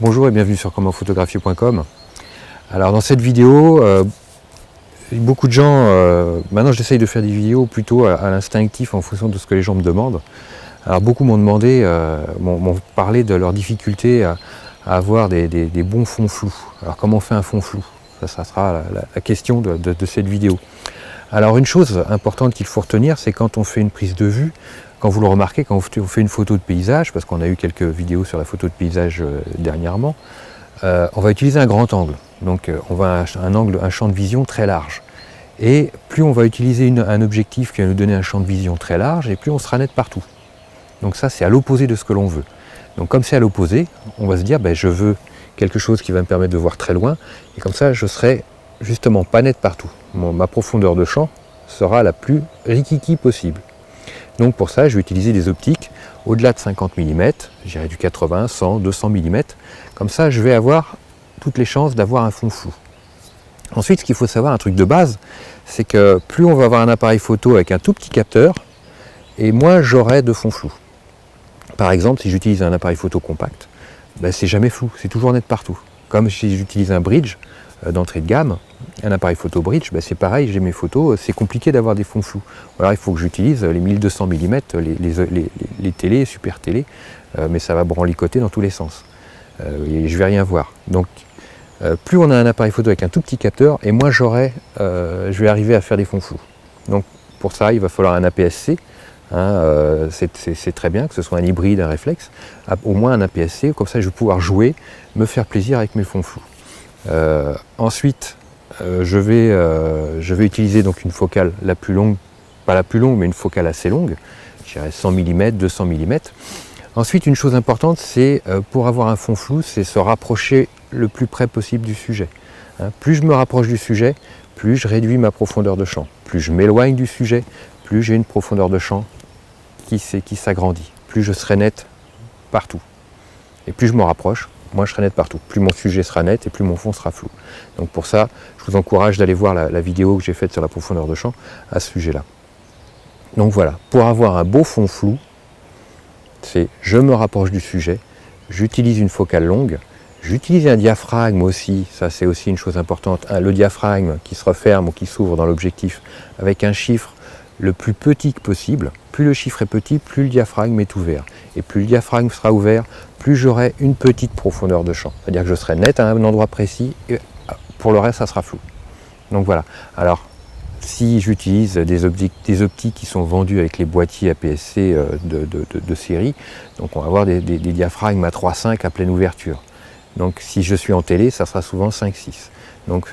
Bonjour et bienvenue sur commentphotographier.com. Alors dans cette vidéo, beaucoup de gens, maintenant j'essaye de faire des vidéos plutôt à l'instinctif en fonction de ce que les gens me demandent. Alors beaucoup m'ont demandé, m'ont parlé de leur difficulté à avoir des bons fonds flous. Alors comment on fait un fond flou? Ça sera la question de cette vidéo. Alors une chose importante qu'il faut retenir, c'est quand on fait une prise de vue, quand vous le remarquez, quand on fait une photo de paysage, parce qu'on a eu quelques vidéos sur la photo de paysage dernièrement, on va utiliser un grand angle. Donc on va un champ de vision très large. Et plus on va utiliser un objectif qui va nous donner un champ de vision très large, et plus on sera net partout. Donc ça, c'est à l'opposé de ce que l'on veut. Donc comme c'est à l'opposé, on va se dire, je veux quelque chose qui va me permettre de voir très loin, et comme ça, je serai justement pas net partout. Ma profondeur de champ sera la plus rikiki possible. Donc pour ça, je vais utiliser des optiques au-delà de 50 mm, j'irai du 80, 100, 200 mm. Comme ça, je vais avoir toutes les chances d'avoir un fond flou. Ensuite, ce qu'il faut savoir, un truc de base, c'est que plus on va avoir un appareil photo avec un tout petit capteur, et moins j'aurai de fond flou. Par exemple, si j'utilise un appareil photo compact, c'est jamais flou, c'est toujours net partout. Comme si j'utilise un bridge d'entrée de gamme, un appareil photo bridge, c'est pareil, j'ai mes photos, c'est compliqué d'avoir des fonds flous. Alors il faut que j'utilise les 1200 mm, les télés, super télé, mais ça va branlicoter dans tous les sens. Et je ne vais rien voir. Donc plus on a un appareil photo avec un tout petit capteur, et moins je vais arriver à faire des fonds flous. Donc pour ça, il va falloir un APS-C. C'est très bien que ce soit un hybride, un réflexe, au moins un APS-C, comme ça je vais pouvoir jouer, me faire plaisir avec mes fonds flous. Ensuite, je vais utiliser donc une focale la plus longue, pas la plus longue, mais une focale assez longue, je dirais 100 mm, 200 mm. Ensuite, une chose importante, c'est pour avoir un fond flou, c'est se rapprocher le plus près possible du sujet. Plus je me rapproche du sujet, plus je réduis ma profondeur de champ. Plus je m'éloigne du sujet, plus j'ai une profondeur de champ qui s'agrandit. Plus je serai net partout. Et plus je me rapproche, moins je serai net partout. Plus mon sujet sera net et plus mon fond sera flou. Donc pour ça, je vous encourage d'aller voir la vidéo que j'ai faite sur la profondeur de champ à ce sujet-là. Donc voilà, pour avoir un beau fond flou, c'est je me rapproche du sujet, j'utilise une focale longue, j'utilise un diaphragme aussi, ça c'est aussi une chose importante, le diaphragme qui se referme ou qui s'ouvre dans l'objectif avec un chiffre le plus petit que possible. Plus le chiffre est petit, plus le diaphragme est ouvert. Et plus le diaphragme sera ouvert, plus j'aurai une petite profondeur de champ. C'est-à-dire que je serai net à un endroit précis, et pour le reste, ça sera flou. Donc voilà. Alors, si j'utilise des optiques qui sont vendues avec les boîtiers APS-C de série, donc on va avoir des diaphragmes à 3,5 à pleine ouverture. Donc si je suis en télé, ça sera souvent 5,6. Donc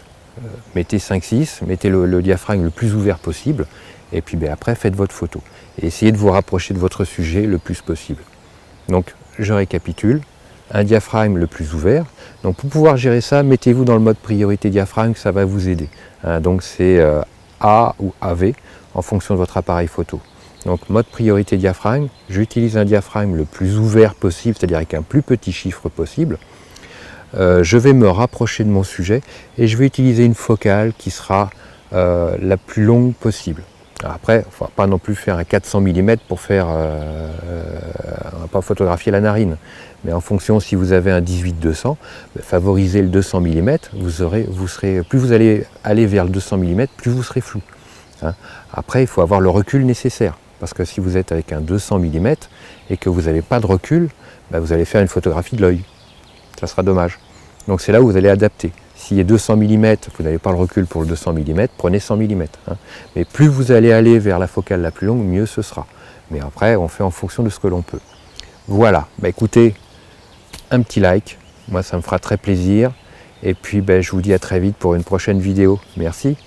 mettez 5,6, mettez le diaphragme le plus ouvert possible, et puis après faites votre photo. Et essayez de vous rapprocher de votre sujet le plus possible. Donc je récapitule, un diaphragme le plus ouvert. Donc pour pouvoir gérer ça, mettez-vous dans le mode priorité diaphragme, ça va vous aider. Donc c'est A ou AV en fonction de votre appareil photo. Donc mode priorité diaphragme, j'utilise un diaphragme le plus ouvert possible, c'est-à-dire avec un plus petit chiffre possible. Je vais me rapprocher de mon sujet et je vais utiliser une focale qui sera la plus longue possible. Alors après, il ne faut pas non plus faire un 400 mm pour faire, on va pas photographier la narine, mais en fonction, si vous avez un 18-200, favorisez le 200 mm, plus vous allez aller vers le 200 mm, plus vous serez flou. Après, il faut avoir le recul nécessaire, parce que si vous êtes avec un 200 mm et que vous n'avez pas de recul, vous allez faire une photographie de l'œil. Ça sera dommage. Donc c'est là où vous allez adapter. S'il y a 200 mm, vous n'avez pas le recul pour le 200 mm, prenez 100 mm. Mais plus vous allez aller vers la focale la plus longue, mieux ce sera. Mais après, on fait en fonction de ce que l'on peut. Voilà, écoutez, un petit like, moi ça me fera très plaisir. Et puis je vous dis à très vite pour une prochaine vidéo. Merci.